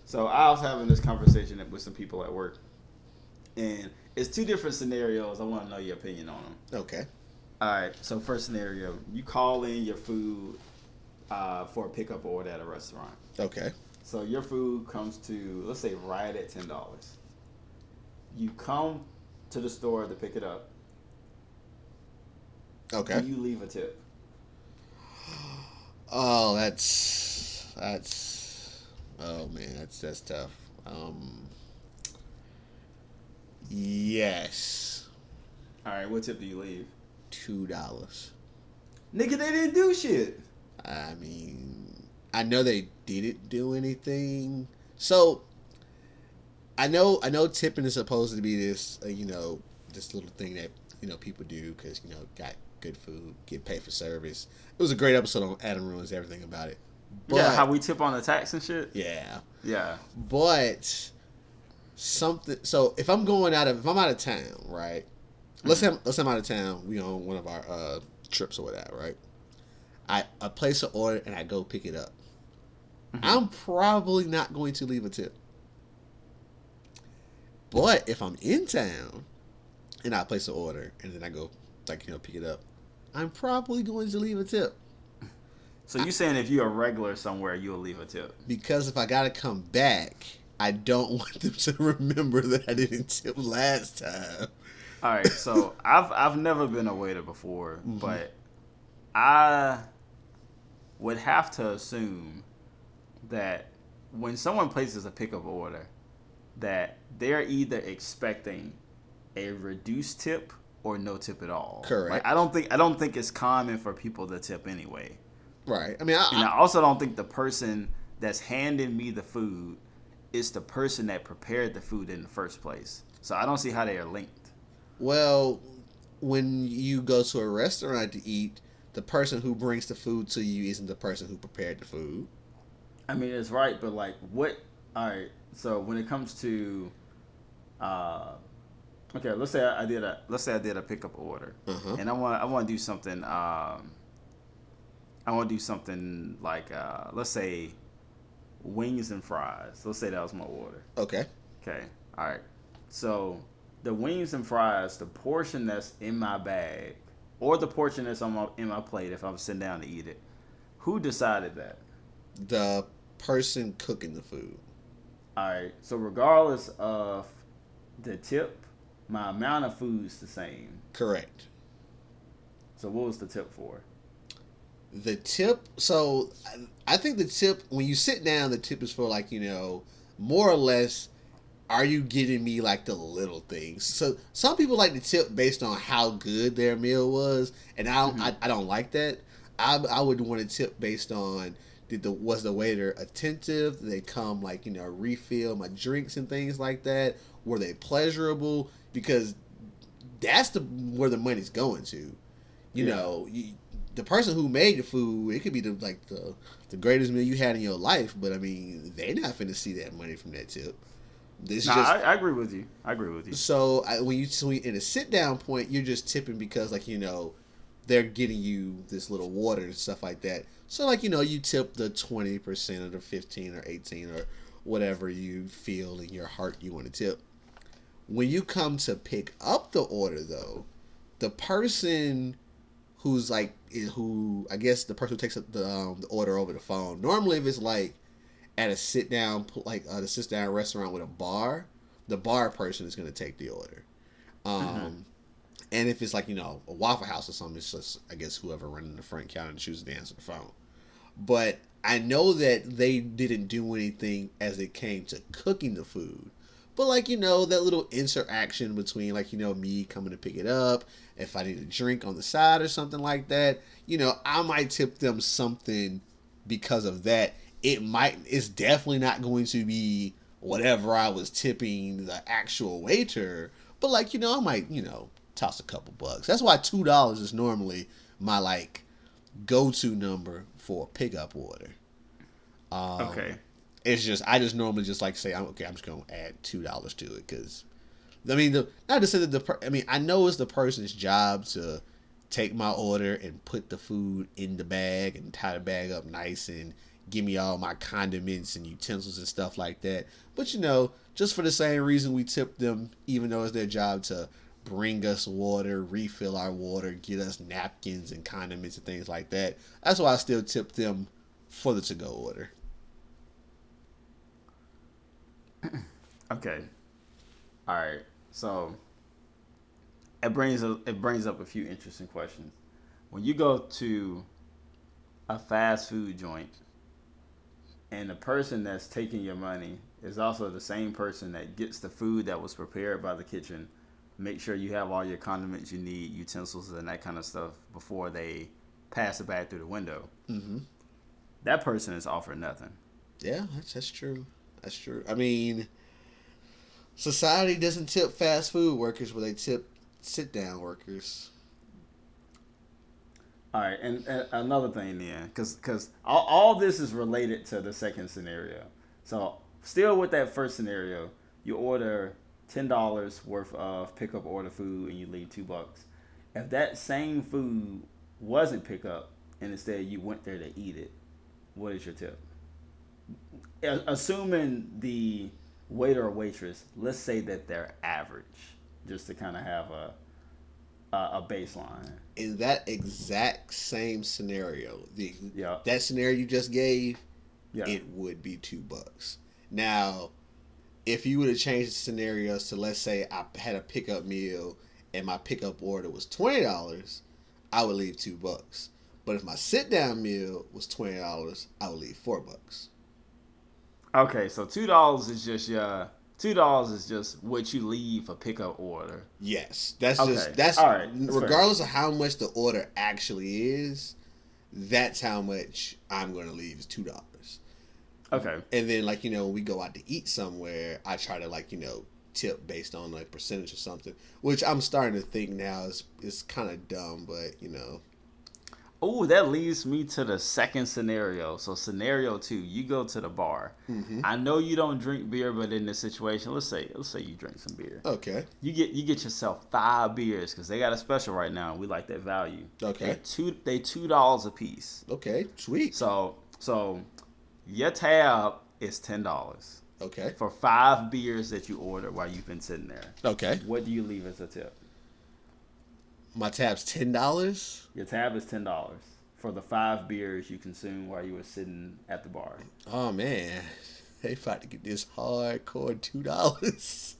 So I was having this conversation with some people at work, and it's two different scenarios. I want to know your opinion on them. Okay. All right. So first scenario, you call in your food for a pickup order at a restaurant. Okay. So your food comes to, let's say, right at $10. You come to the store to pick it up. Okay. Do you leave a tip? Oh, that's. Oh man, that's tough. Yes. All right. What tip do you leave? $2. Nigga, they didn't do shit. I mean, I know they didn't do anything. So I know tipping is supposed to be this, this little thing that people do because got good food, get paid for service. It was a great episode on Adam ruins everything about it. But Yeah, how we tip on the tax and shit. yeah, Yeah. but something. So if I'm out of town, right? Let's say I'm out of town. We on one of our trips or whatever, right? I place an order and I go pick it up. I'm probably not going to leave a tip. But if I'm in town and I place an order and then I go pick it up, I'm probably going to leave a tip. So you saying if you're a regular somewhere, you'll leave a tip? Because if I gotta come back, I don't want them to remember that I didn't tip last time. All right. So I've never been a waiter before, but I would have to assume that when someone places a pickup order, that they're either expecting a reduced tip or no tip at all. Correct. Like I don't think it's common for people to tip anyway. Right. I mean, And I also don't think the person that's handing me the food is the person that prepared the food in the first place. So I don't see how they are linked. well, when you go to a restaurant to eat, the person who brings the food to you isn't the person who prepared the food. I mean, it's right, but like, what? All right. So when it comes to, okay, let's say I did a pickup order, Uh-huh. and I want to do something. I want to do something like, let's say, wings and fries. Let's say that was my order. Okay. Okay. All right. So the wings and fries, the portion that's in my bag, or the portion that's in my plate, if I'm sitting down to eat it, who decided that? The person cooking the food. All right. So regardless of the tip, my amount of food's the same. Correct. So what was the tip for? The tip. So I think the tip, when you sit down, the tip is for more or less, are you getting me the little things? So some people like to tip based on how good their meal was, and I don't like that. I would want to tip based on was the waiter attentive? Did they come refill my drinks and things like that? Were they pleasurable? Because that's where the money's going to. The person who made the food, it could be the greatest meal you had in your life, but I mean, they're not finna see that money from that tip. I agree with you. So when you in a sit down point, you're just tipping because they're getting you this little water and stuff like that. So you tip the 20% or the 15 or 18 or whatever you feel in your heart you want to tip. When you come to pick up the order, though, the person who's who I guess the person who takes the order over the phone. Normally, if it's at a sit down a sit down restaurant with a bar, the bar person is going to take the order. And if it's a Waffle House or something, it's just I guess whoever running the front counter chooses to answer the phone. But I know that they didn't do anything as it came to cooking the food. But that little interaction between me coming to pick it up, if I need a drink on the side or something like that, I might tip them something because of that. It's definitely not going to be whatever I was tipping the actual waiter, but I might, toss a couple bucks. That's why $2 is normally my go-to number for a pickup order. Okay. It's just I just normally just say I'm just gonna add $2 to it because I mean not to say that I know it's the person's job to take my order and put the food in the bag and tie the bag up nice and give me all my condiments and utensils and stuff like that. But just for the same reason we tip them, even though it's their job to bring us water, refill our water, get us napkins and condiments and things like that. That's why I still tip them for the to-go order. Okay. All right. So it brings up a few interesting questions. When you go to a fast food joint and the person that's taking your money is also the same person that gets the food that was prepared by the kitchen, make sure you have all your condiments you need, utensils and that kind of stuff before they pass it back through the window. Mm-hmm. That person is offered nothing. Yeah, that's true. That's true. I mean, society doesn't tip fast food workers, but they tip sit-down workers. All right, and another thing then, because all this is related to the second scenario. So still with that first scenario, you order $10 worth of pickup order food and you leave $2. If that same food wasn't pickup and instead you went there to eat it, what is your tip? Assuming the waiter or waitress, let's say that they're average, just to kind of have a baseline. In that exact same scenario, Yeah. that scenario you just gave, Yeah. it would be $2. Now, if you would have changed the scenarios to, let's say I had a pickup meal and my pickup order was $20, I would leave $2. But if my sit down meal was $20, I would leave $4. Okay, so $2 is just $2 is just what you leave a pickup order. Yes, that's Okay. just that's All right, that's regardless of how much the order actually is. That's how much I'm going to leave is $2. Okay. And then when we go out to eat somewhere, I try to tip based on a percentage or something, which I'm starting to think now is kind of dumb, but Oh, that leads me to the second scenario. So scenario 2, you go to the bar. Mm-hmm. I know you don't drink beer, but in this situation, let's say you drink some beer. Okay. You get yourself 5 beers because they got a special right now. And we like that value. Okay. They $2 a piece. Okay, sweet. So your tab is $10. Okay. For 5 beers that you ordered while you've been sitting there. Okay. What do you leave as a tip? My tab's $10. Your tab is $10 for the 5 beers you consumed while you were sitting at the bar. Oh man, they about to get this hardcore $2.